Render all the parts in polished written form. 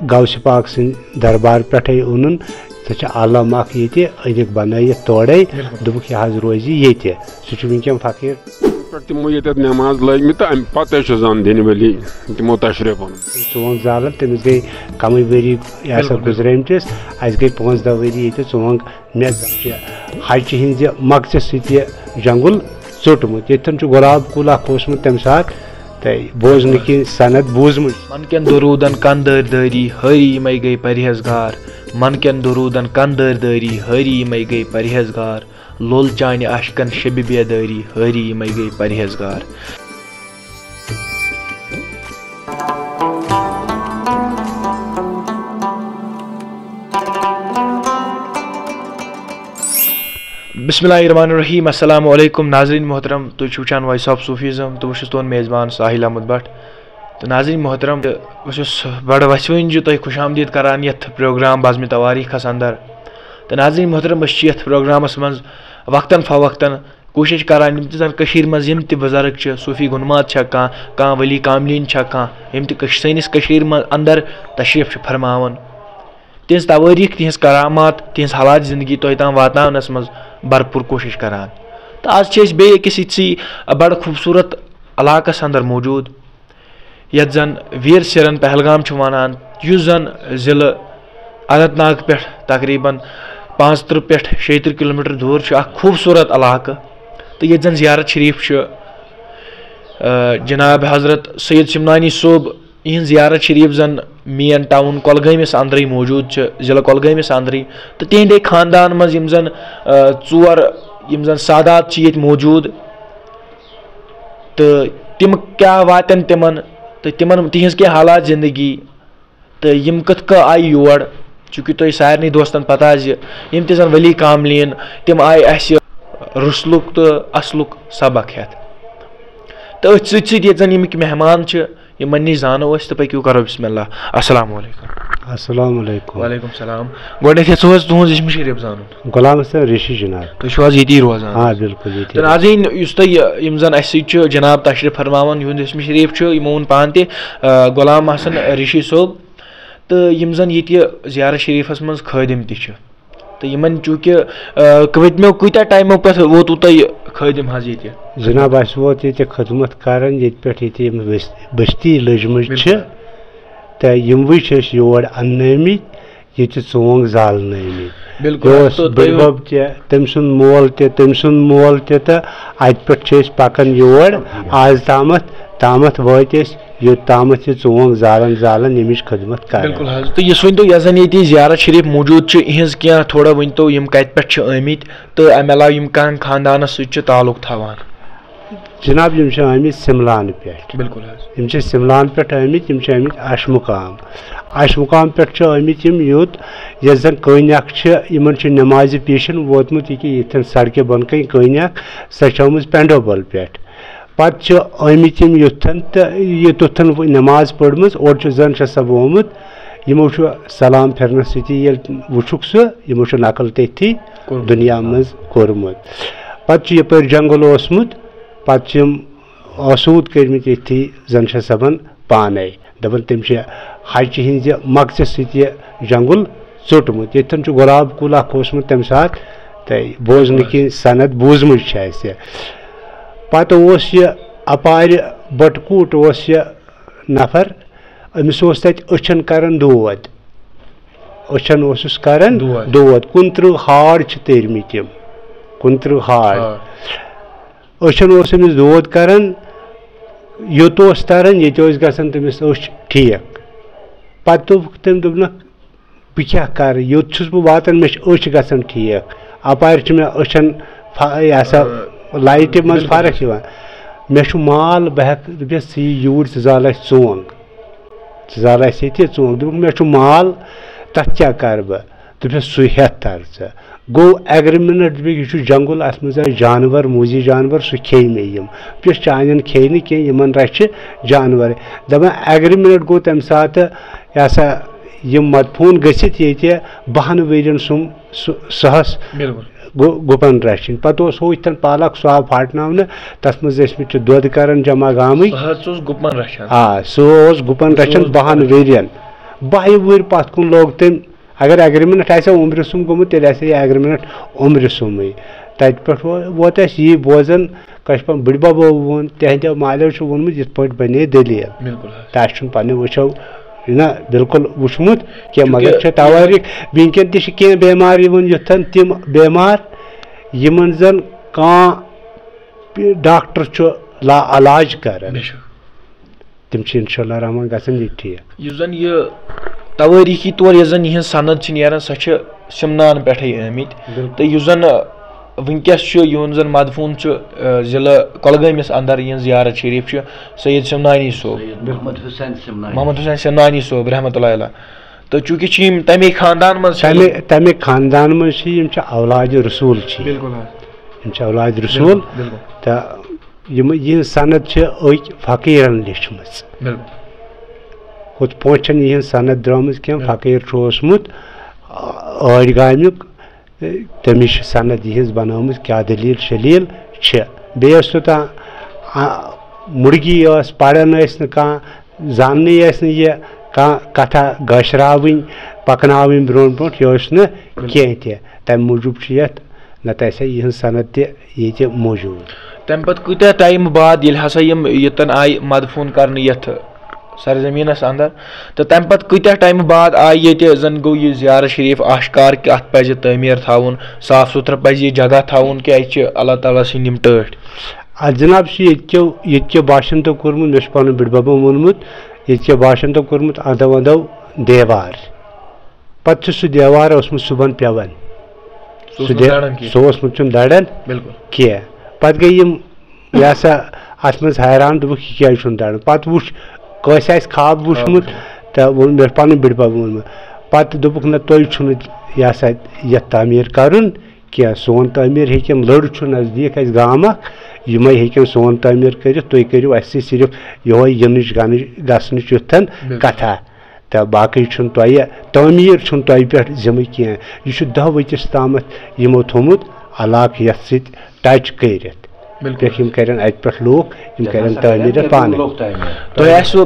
गौस पाक सिंह दरबार पे उन सह आलम अदिक बन तोड़े दोक यह रोज ये सह वनकन फकीर तमो ये नमाज लगे तो अम पे जान दिन वली तमो तशरीफ चौंग जालन तमिस गई कम वरी गुजरमतिस अस गई 5-10 वरी चौंग मे हज हज मकसद सह जंगल चोटमुत ये गुलाब कुल ओसमुत तम सात बोजन की सनत बूजम मन कन दुरूदन कंदर दरी हरी मई गई परहेजगार मन कन दुरूदन कंदर दरी हरी मई गई परहेजगार लोल चान अशकन शब बेदारी हरी मई गई परहेजगार। बिस्मिल्लाहिर्रहमानिर्रहीम अस्सलाम वालेकुम नाज़रीन मोहतरम तुम वुचान वॉइस ऑफ सूफीज़म तो बहुत मेज़बान साहिल अहमद भट्ट तो नाज़रीन मोहतरम बड़ वसवन तुम खुश आमदीद करान ये प्रोग्राम बाज़म तवारीखस अंदर तो नाज़रीन मोहतरम ये प्रोग्रामस मज वक्तन फ़वक्तन कोशिश करान मज यम बुजुर्ग सूफी गुनमात कह वली कामलीन कह सैनिस अंदर तशरीफ फरमावन तिहज तवारीख तिहज करामात तिहज हालात जिंदगी तुम ताम वातनावनस मज भरपूर कोशिश करान। तो आज बेसी बड़ खूबसूरत इलाकस अंदर मौजूद यत जन वीर सिरन पहलगाम वनान जन ज़िले अनंतनाग पे तकरीबन 35 पे 36 किलोमीटर दूर खूबसूरत इलाक तो ये जन ज़ियारत शरीफ जनाब हजरत सैयद शिमनानी सोब इन ज़ियारत शरीफ जन मेन टाउन कोलगमस अंदर मौजूद ज़िला कोलगमस अंदर तो तिहदे खानदान मज यम जन 4 सादात मौजूद तो तिम क्या वातन तिमन तो तिमन तिहज क्या हालात जिंदगी तो यम कत आई योर चूँकि तुम सारे दोस्तन पता यम तन वली कामलीन तिम आय अस रुसलुक तो असलुक सबक हेत तो अथ सतन यमिक मेहमान यमन नश जानो तो पक्यू करो बिस्मिल्लाह अस्सलाम वालेकुम। अस्सलाम वालेकुम। वालेकुम सलाम। गोडे तुहज इसम शरीफ जान गुलाम हसन ऋषि जनाब तुम ये रोजान? हाँ बिल्कुल तो नाज़रीन तुम जन जनाब तशरीफ फरमावन युंद इसम शरीफ यमो पान गुलाम हसन ऋषि सोब तो यम जन ये ज़ियारत शरीफस मज खदिम तो यमन चूँकि वतमो कूत टाइमो पे वोतु तुम खदिम हज ये जनाब अस वोत ये खदमत करान ये पे बस्ती लजम तो यमवे योर अन्न ये चोंग जालन बब तम सुन मोल तम सुन मोल तो अत पे पकान योर आज तामत वात योतामत चोंग जालन जालन यमिच खदमत कर। बिल्कुल तो यह वन तो जन ये ज़ियारत शरीफ मौजूद इहज क्या थोड़ा वन तो यम कत पे आमित तो अमे अलाव यम कह खानदानस ताल्लुक थवान? जनाब यम आमित सिमलान पे। बिल्कुल यम सिमलान पे आमित यम आमित अशमुकाम पे आमित यम योत यस जन कन्याक यमन नमाज पेशन वोतमुत ये सड़क बन कन कन्याक सह पेंडोबल पे पत आमित यम युथन तो ये तुथन नमाज पढ़म और जन सब आमुत यमो सलाम फिरन वुक यमो नकल तथी दुनिया मज कोरमुत पत यपर जंगल ओसमुत पत आसूद कर्मित ये जन सबन पाने दपन तम हज हज मकसद सह जंगल चोटमुत ये गुलाब कुल ओसमुत तम सात बोजन की सनत बूजम पत अपार बटकूट नफर अमिस तथ अचन करान दोद अचन करान दोद 29 हाड़ तरमित 29 हाड़ अचन अमिस दोद करान योत तरन ये गसन तमिस ठीक पत तम दोपन बह क्या कर योत बह वातान मे गसन ठीक अपार मे अचन लाइट मज फर्क मे माल बह दुपस यूर जाल चोंग ये चोंग दुप मे माल तथ क्या कर बह दुपस सह तर गो अगर मिनट यह जंगल अत मज जानवर मूजी जानवर सह खे मे यम पे चान खे कह रच जानवर दपान अगर मिनट गो तम सात यम मदफून गसित ये 12 वरियन सुम सहस गुपन रचन पे हो पालक सह फाटन तथ मज दोद कर जमा गाम गुपन रचन सह गुपन रचन 12 वरियन 20 वुर पत कुन लोग तम अगर एग्रीमेंट आसे उम्र सुम गोमुत तेल आसे एग्रीमेंट उम्र सुमै तत पे वोत यह बोजान कशपन बड़बब वोन तहद मालियो वोनमुत यथ पे बने दलील तह पे वो ना बिल्कुल वुचमुत क्या मगर तवारीख वनकन तह बेमार युथन तम बेमार यमन जन डॉक्टर ला इलाज कर तम इंशाअल्लाह रहमान गसन ठीक जन यह तवारीखी तौर यह सनद सह सिमनान पे आमित तो जन वनकस यून जन मदफून जिला कुलगामिस अंदर यह जियारत शरीफ सैयद सिमनानी सोब मोहम्मद हुसैन सिमनानी सोब रहमतुल्लाह अलैह तो चूंकि तमे खानदान तमे खानदान मं औलाद रसूल औलाद रसूल तो यह सनद फकीरन लिखम हुत पोचन यह सनद द्राम क्या फकीर ओसमुत आड़ गामुक तमिश सनद यह बनाम क्या दलील शलील बेस तोता मुर्गी पढ़ान जान यह कथा गशरावन पकन ब्रो ब्रो यह कह तम मूजूब नत यह सनद ते मौजूद तम पे कूत टाइम बाद ये हसा यतन आय मदफून कर सरजमीनस अंदर तो तम पे कूत टाइम बाद आय ये जन गो यह जियारत शरीफ आश्कार कि अत पज तमीर थवन साफ सुथरा पज यह जगह थवन कि अल्लाह ताला सिम टठ जनाब ये बाशिंदो कोर्मुत मे पन बड़बब वोनमुत ये बाशिंदो कोर्मुत अदो अदो देवार पे सह देवार ओसमुत सुबह पेवन सह दड़न कह पे गई यह सा अत मज हैरान दोक क्या दड़न पे वुच कस खाब वुचमुत तो वो मे पन बड़बब वोनमुत पे दोक न तुम यह सा ये तमीर करन क्या सोन तमीर हेकन लड़ नजदीक गाम यम हेकन सोन तमीर कर तुम करो अस सिर्फ यह गसन युथन कथा तो बाकी तुह तमीर तुह पे जिम्मे कह यह 10 वरिस तम यमो थोमुत अलाक ये टच कर करें अत पे लूक करें तमीर पाने तो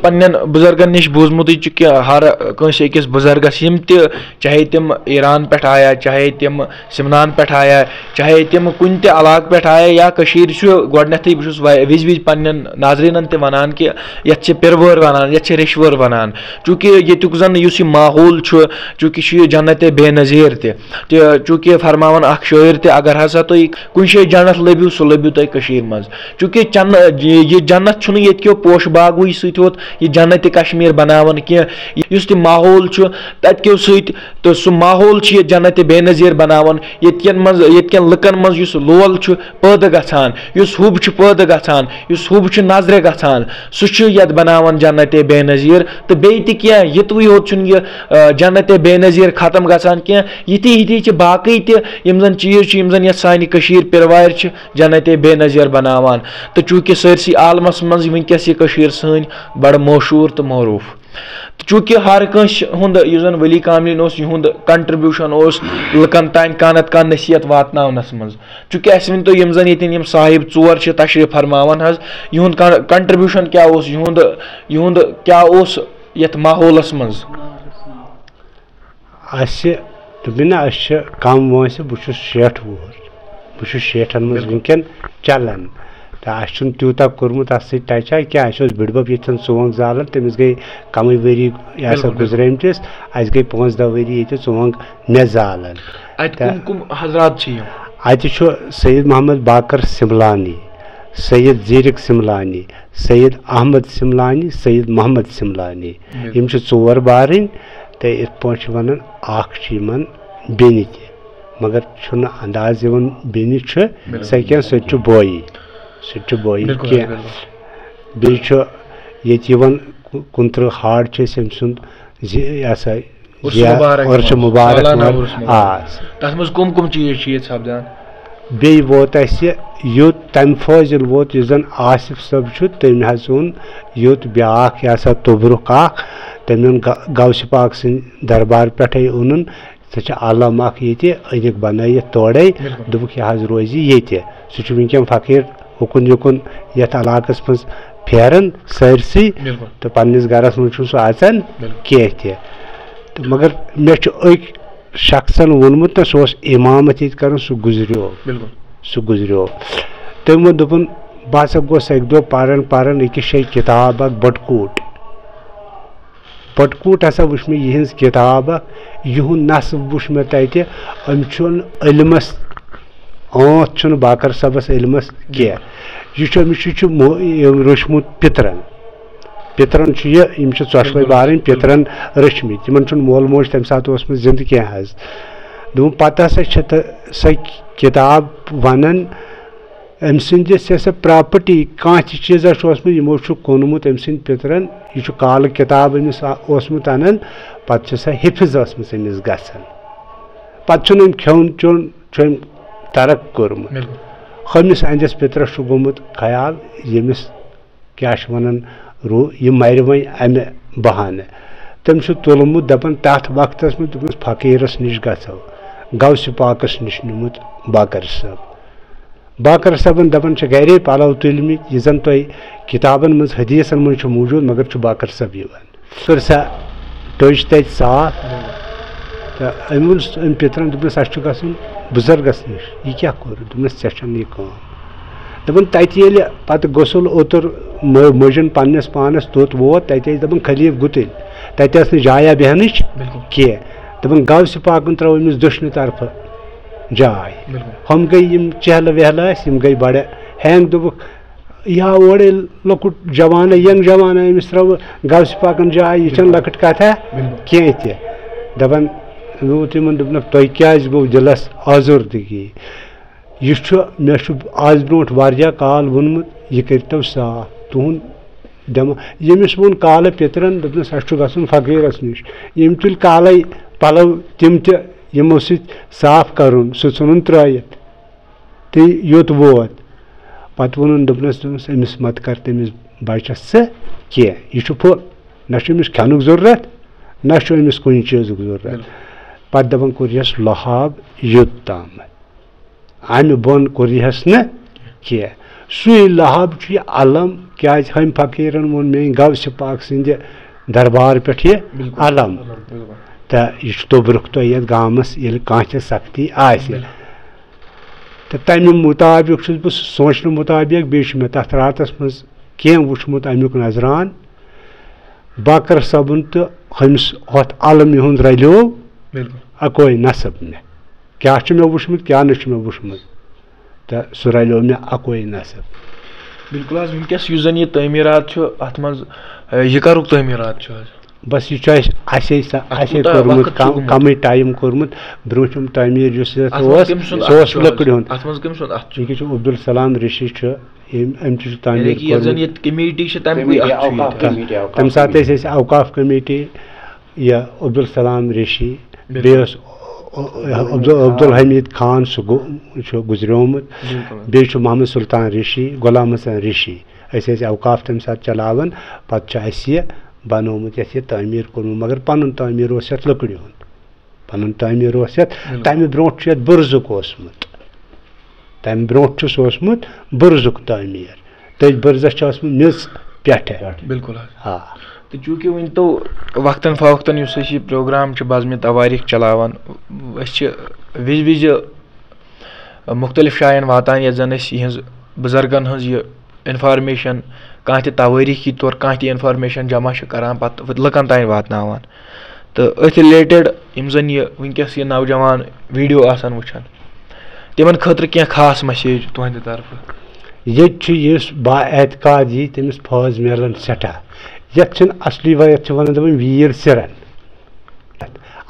पन्न बुजुर्गन नश बूजमुत कि हर कंस अकिस बुजुर्गस यम चाहे तम ईरान पे आया चाहे तम सिमनान पे आया चाहे तम कुन इलाक पे आया या गोडनथ बहुत विज विज पन्न नाजरीन वन कि ये पिरवर वन ये रेशवर वन चूँकि युक जन माहौल चूँकि जन्नत बेनज़ीर चूँकि फरमान अख शायर अगर हसा तुम कुन जाए जन्नत लभ्यू सह लभ्यू तुम मज चूँकि यह जन्नत ये क्यों पोश बागुई सत यह जन्नत कश्मीर बनावन कह माहौल तत्क्यों तो सह माहौल ये जन्नत बेनज़ीर बनावन यन लुकन मज लोल पैदा गछान हुब पैदा गछान हुब नजर गछान सह बनावन जन्नत बेनज़ीर तो बेति क्या युतवी होत यह जन्नत बेनज़ीर खत्म गछान कह यी बाकी तम जन चीज जन सानि कशीर पिरवार जन्नत बेनज़ीर बनावान तो चूँकि सरसी आलमस मज वनकस यह सन बड़ मशहूर तो मरूफ तो चूँकि हर कंस जन वली कामिल युंद कंट्रीब्यूशन लुकन तान कानत कान नसीहत वातनावनस मज चूँकि अस वन तो जन ये साहिब 4 तशरीफ फरमावन युंद कंट्रीब्यूशन क्या युंद क्या यथ माहौलस मज ना कम वस बहुत 60 वोर बहुत 60 मज वनकन चलान तो अस तूता कोर्मुत अत टचा क्या बड़बब ये चोंग जालन तमिस गई कम वरी यह गुजरमस अस गई 5-10 वरी ये चोंग मे जालन अत सैयद मोहम्मद बाकर सिमलानी सैयद जीरिक सिमलानी सैयद अहमद सिमलानी सैयद मोहम्मद सिमलानी यम 4 बारन तो इत पे वन अमन बेनि मगर अंदाज बेनि सह क्या सह बोई कह ये 29 हार्ड सुंद यह सा उर्स मुबारक कम चीज सपदान बे वोत युत तम फजिल वोत जन आसिफ सब तम ओन युत ब्याख यह सा तबरुक तम गौस पाक सिंह दरबार पे ओन सह आलम ये अनिक बन तोड़े दोक यह रोज ये सह वनकन फकीर उकुन युकुन यथ इलाकस मज फेरन सरसी तो पन्निस गरस मज सह आचान कह तो मगर मे शख्सन वोनमुत ना सह इमामत ये कर सह गुजरियो तम वो दोपन बह हसा गोस अक दो पारन पारन अकिस शे किताब बटकूट हसा वुच मे यह किताब युन नस्ब वुच मे तत अम इलमस आँत बाकर सबस इलमस कह यह रोचमुत पितरन चौशवे बारन पितरन रचमित तिमन मोल मोज तम सात जिंद कह दोप पत हसा सह किताब वनान अम सह प्रॉपर्टी कह चीज़ा यमो कोनमुत अम सद पितरन यह काल किताब अमिस अनान पत सह हिफिज अमिस गसान पम खेन चोन तरक कोर्मुत हमिस अंदस पितरस गोमुत ख्याल यमिस क्या वन यह मर वो अमे बहान तम तुलमुत दपन तथ वक्त में दोपस फकीरस निश गो गौस पाकस निश निमुत बाकर सबन दपन गरे पलव तुलमित यह जन तुम किताबन मज हदीसन मज मौजूद मगर बाकर सब कर सा टच तत साफ तो अम वो अम पितरन दोपस अस गन बुजुर्गस निश यह क्या कोर दोपस ऐन यह दपन तत पत गसल ओतर मजन पन्नस पानस तोत वोत तत दपन खलीफ गुतल तत जाया बहन कह दपन गौस पाकन त्रो अमिस दुश्मन तरफ जाय हम गई चहल वहल गई बड़े हैंग दोप यह ओर लकुट जवान यंग जवान अमिस त्रो गौस पाकन जाय यह लकट कथा कह दपन तिमन दोपन तुम क्या गो दिलस आजुर्दगी यह मे आज ब्रोट वारिया काल वोनमुत यह करतो साफ तुहन दम यमिस वोन काल पितरन दोपनस अस गसन फकीरस निश यम तुल काल पलव तिम तमो साफ करुन सह चुन त्रयत तो योत वोत पत वोन दोपनस अमिस मत कर तमिस बचस सह कह यह फुल ना खेनुक जरूरत ना अमिस कुन चीज़ जरूरत पत दपन कोरियस लहाब युत ताम अमे बोन कोरियस न कह सु लहाब अलम क्या हम फकीरन वो मे गौस पाक सिंद दरबार पे अलम तो यह तोब्रुक तो ये गामस ये कह सख्ती तो तमें मुताबिक बह सोचने मुताबिक बे मे तथ रातस मज कह वुचमुत अमुक नजरान बाकर सबन तो हमिस हथ अलम युंद रलो अकोई नसब मे क्या मे वुचमुत क्या मे वुचमुत तो सह रलो मे अकोई नसब बिल्कुल वनकस यह तमीरात अत मज यह करुक तमीरात बस यह कोर्मुत कम टाइम कोर्मुत ब्रोचम तमीर लकड़ हुंद अब्दुल सलाम ऋषि तम सात अवकाफ कमेटी या अब्दुल सलाम ऋषि बे अब्दुल हमीद खान सह गुजरोमुत बे मोहम्मद सुल्तान ऋषि गुलाम हसन ऋषि अवकाफ तम सात चलावन पत बनोमुत ये तमीर कोर्मुत मगर पन तमीर लकड़ हुंद पन तमीर तमें ब्रोट बुर्जुक तमें ब्रोट सह बुर्जुक तमीर तथ बुर्जस मिज पे बिल्कुल हाँ तो चूँकि वन तो वक्तन फवक्तन यह प्रोग्राम बाज़म तवारीख चलावान विज विज मुख्तलिफ शायन वातान ये जन यह बुजुर्गन हज यह इन्फॉर्मेशन कह तवारीखी तौर कह इन्फॉर्मेशन जमा करान पत लुकन तान वातनावान तो अथ रिलेटेड यम जन यह वनकस यह नौजवान वीडियो आसान वुचान तिमन खतर क्या खास मैसेज तुहंद तरफ ये बाएतकाद यी तमिस फौज मिलान सठा ये असली वत वन दपान वीर सिरन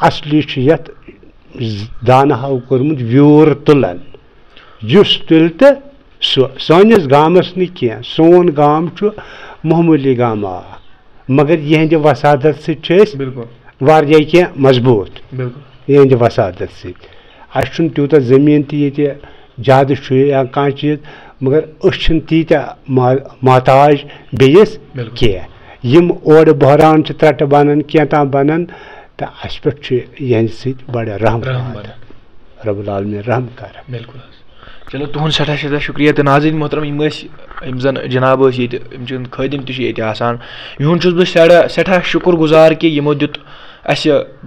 असली यत दाना हाव कोर्मुत व्यूर तुलन जुस तुल तो सानिस गामस न कह सोन गाम मामूली गाम मगर यहंद वसादत सह क्या मजबूत यहंद वसादत सह तूत जमीन ते ज्यादा या कह चीज मगर तीत मोहताज बेस कह यम ओर बहरान त्रट बनान क्या बनान तो अस पे यहंद सह बड़ रहम रब्बुल आलमीन रहम कर। बिल्कुल चलो तुहद सठा सठा शुक्रिया। तो नाज़रीन मोहतरम यम जन जनाब ये खदिम तसान यूद सठा शुक्र गुजार कि यमो दुत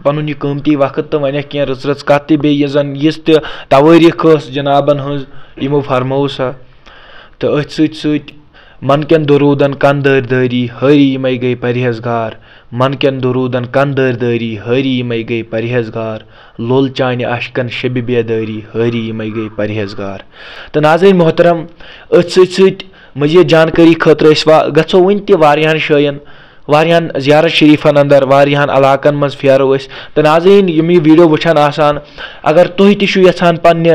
पन यह कीमती वक्त तो वन कह रच रच कत जन यिस तवारीख जनाबन हज यमो फरमो सा तो अथ सत मन कन दरूदन कन दारी हरी यमे गई परहेजगार मन कन दरूदन कन दारी हरी यमे गई परहेजगार लोल चान अशकन शब बेदारी हरी यमे गई परहेजगार। तो नाज़रीन मोहतरम अथ सत मजीद जानकारी खतर गो वन तहन शायन वारियान ज़ियारत शरीफन अंदर वारियान इलाकन मज फेरो तो नाज़रीन यम यह वीडियो वुछान आसान अगर तुह तछान पन्ने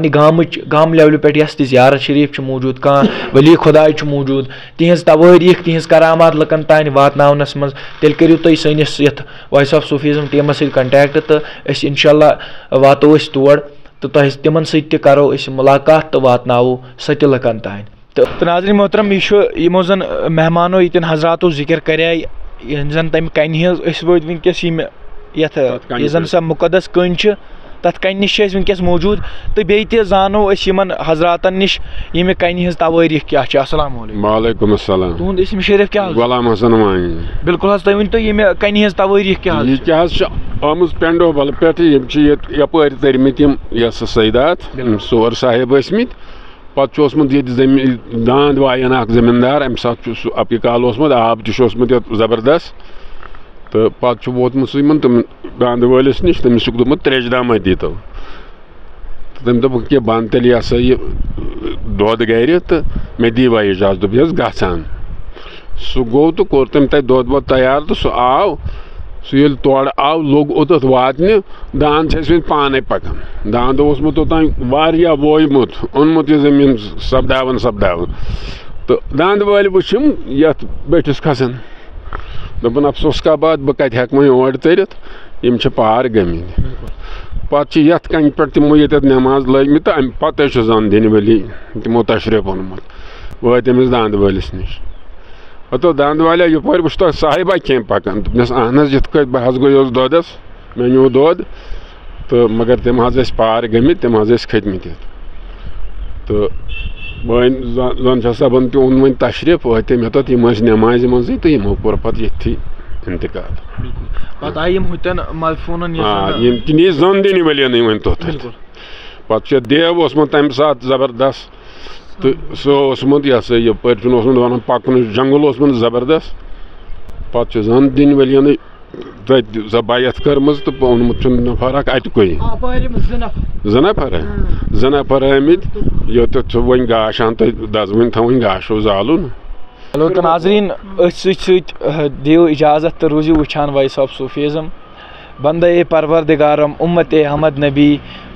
गाम लेवल पे यस ज़ियारत शरीफ मौजूद कह वली खुदाय मौजूद तिहज तवारीख तिहज करामात लुकन तान वातनावनस मज तेल करियो तुम सनिस यथ वॉइस ऑफ सूफीज़म टीमस सत कंटैक्ट तो इंशाल्लाह वातो तोड़ तो तिमन सत करो मुलाकात तो वातनावो सत लुकन तान। तो नाज़रीन मोहतरम यमो जन मेहमानो इन हजरातो जिक्र करे जन तम कन वत वनकस ये जन सा मुकदस कन तथ कन नश वनकस मौजूद तो बे जानो यमन हजरातन नश ये कन हज तवारीख क्या अस्सलाम वालेकुम अस्सलाम तुहद इसम शरीफ क्या गुलाम हसन वानी बिल्कुल तुम वन तो ये कन हज तवारीख क्या आम पेंडो बल पे यपर तरमित सैदात सोर साहिब पे दांद वायन जमींदार अम सात अपिकाल आब तमुत जबरदस्त तो पे वोतमुत सह तम दांद वलिस नश तमिस दुमुत त्रेजदाम दीतो तम दोप बन तेल यह सा यह दोद गर तो मे दीवा इजाजत दोप गसान सह गो तो कोर तम तक दोद वोद तैयार तो सह आव सह तोड़ आव लोग ओत वातने दांद वे पाने पकान दांद ओतान वोयमुत ओनमुत यह जमीन सपदावन तो दांद वाल वुम ये बेटिस खसान दोपन अफसोस का बात बह कत हेक ओर तरित यम पार गमित पे ये कन पे तमो ये नमाज लगित तो अम पे जन दिन वली तमो तशरीफ ओनमुत वत अमिस दांद वालिस नश तो दांद वाले यपर वुच तो साहिबा कह पकान दोपनस अहन यथ बह गो दोदस मे नो दोद तो मगर तम पार गमित तम खतमित तो जन सबन पे ओन वन तशरीफ तम हेत यम नमाज मज तो यमो कोर पे ये इंतकाल नी जन दिन वलियन वन तोत पे देव तम सात जबरदस्त तो सोमुत यह सा यह वन पकन जंगल जबरदस्त पे जन दिन वलियन बैत कर्म तो ओनमुत नफर अतुक ज नफर आमित योत वन गाशान तो दजवन थवन गाशो जालुन। चलो तो नाज़रीन दियो इजाज़त तो रूजू वुछान वॉइस ऑफ सूफीज़म बंदे परवरदिगारम उम्मत अहमद नबी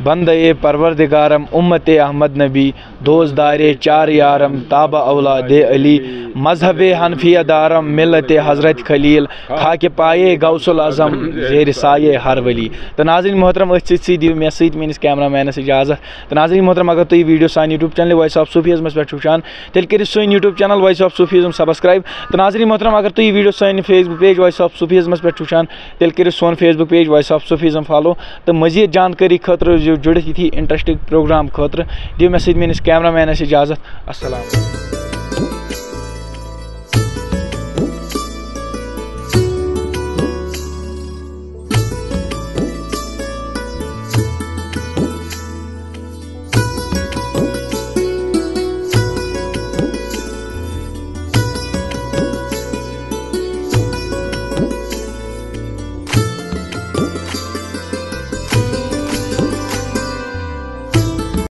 बंदे परवरदिगारम उम्मत अहमद नबी दोस्तदारे चार यारम ताबा औलाद अली मजहब हनफिया दारम मिलत हज़रत खलील खाके पाए गौसुल आज़म ज़ेर साये हर वली। तो नाज़रीन मोहतरम दियो मे सैस कैमरा मैनस इजाज़त। तो नाज़रीन मोहतरम अगर तुम वीडियो सान YouTube channel Voice of Sufism पे वुचान तेल करो सन YouTube channel Voice of Sufism subscribe. तो नाज़रीन मोहतरम अगर तुम वीडियो सान Facebook page Voice of Sufism पे वुचान तेल करो सोन Facebook page Voice of Sufism follow. तो मजीद जानकारी खतर जुड़ित ये इंटरेस्टिंग प्रोग्राम खतर दियो मे सैस कैमरा मैनस इजाज़त। अस्सलाम।